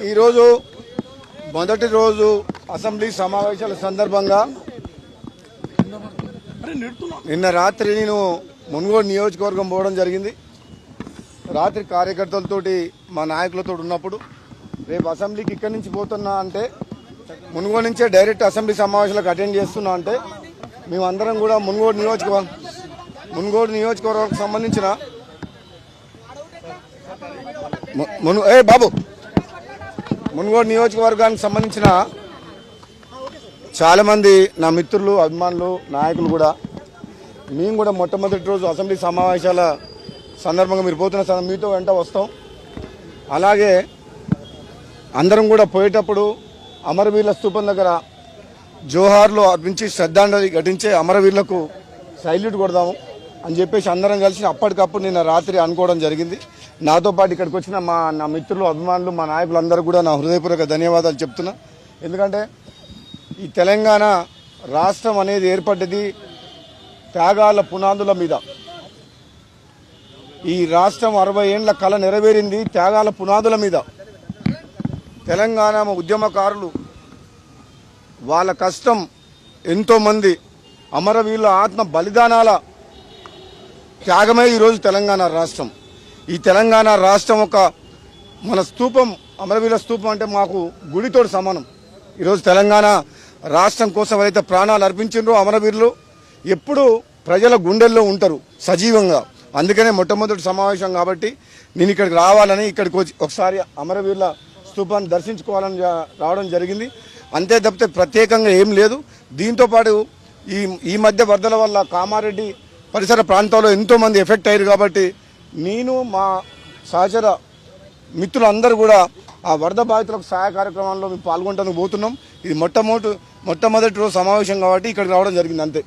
ఈరోజు మొదటి రోజు అసెంబ్లీ సమావేశాల సందర్భంగా నిన్న రాత్రి నేను మున్గోడు నియోజకవర్గం పోవడం జరిగింది. రాత్రి కార్యకర్తలతోటి మా నాయకులతో ఉన్నప్పుడు రేపు అసెంబ్లీకి ఇక్కడి నుంచి పోతున్నా అంటే మున్గోడు నుంచే డైరెక్ట్ అసెంబ్లీ సమావేశాలకు అటెండ్ చేస్తున్నా అంటే మేమందరం కూడా మున్గోడు నియోజకవర్గానికి సంబంధించిన మున్గోడు నియోజకవర్గానికి సంబంధించిన చాలామంది నా మిత్రులు, అభిమానులు, నాయకులు కూడా మేము కూడా మొట్టమొదటి రోజు అసెంబ్లీ సమావేశాల సందర్భంగా మీరు పోతున్న మీతో వెంట వస్తాం. అలాగే అందరం కూడా పోయేటప్పుడు అమరవీరుల స్తూపం దగ్గర జోహార్లు అర్పించి శ్రద్ధాంజలి ఘటించే అమరవీరులకు సైల్యూట్ కొడదాము అని చెప్పేసి అందరం కలిసి అప్పటికప్పుడు నిన్న రాత్రి అనుకోవడం జరిగింది. నాతో పాటు ఇక్కడికి వచ్చిన నా మిత్రులు, అభిమానులు, మా నాయకులు అందరూ కూడా నా హృదయపూర్వక ధన్యవాదాలు చెప్తున్నా. ఎందుకంటే ఈ తెలంగాణ రాష్ట్రం అనేది ఏర్పడ్డది త్యాగాల పునాదుల మీద. ఈ రాష్ట్రం 60 ఏండ్ల కళ నెరవేరింది త్యాగాల పునాదుల మీద. తెలంగాణ ఉద్యమకారులు వాళ్ళ కష్టం, ఎంతోమంది అమరవీరుల ఆత్మ బలిదానాల త్యాగమే ఈరోజు తెలంగాణ రాష్ట్రం. ఈ తెలంగాణ రాష్ట్రం ఒక మన స్తూపం, అమరవీరుల స్తూపం అంటే మాకు గుడితోటి సమానం. ఈరోజు తెలంగాణ రాష్ట్రం కోసం అయితే ప్రాణాలు అర్పించిండ్రో అమరవీరులు ఎప్పుడు ప్రజల గుండెల్లో ఉంటారు సజీవంగా. అందుకనే మొట్టమొదటి సమావేశం కాబట్టి నేను ఇక్కడికి రావాలని, ఇక్కడికి వచ్చి ఒకసారి అమరవీరుల స్తూపాన్ని దర్శించుకోవాలని రావడం జరిగింది. అంతే తప్పితే ప్రత్యేకంగా ఏం లేదు. దీంతోపాటు ఈ మధ్య వరదల వల్ల కామారెడ్డి పరిసర ప్రాంతాల్లో ఎంతోమంది ఎఫెక్ట్ అయ్యారు కాబట్టి నేను, మా సహచర మిత్రులందరూ కూడా ఆ వరద బాధితులకు సహాయ కార్యక్రమాల్లో మేము పాల్గొనడానికి పోతున్నాం. ఇది మొట్టమొదటి రోజు సమావేశం కాబట్టి ఇక్కడికి రావడం జరిగింది. అంతే.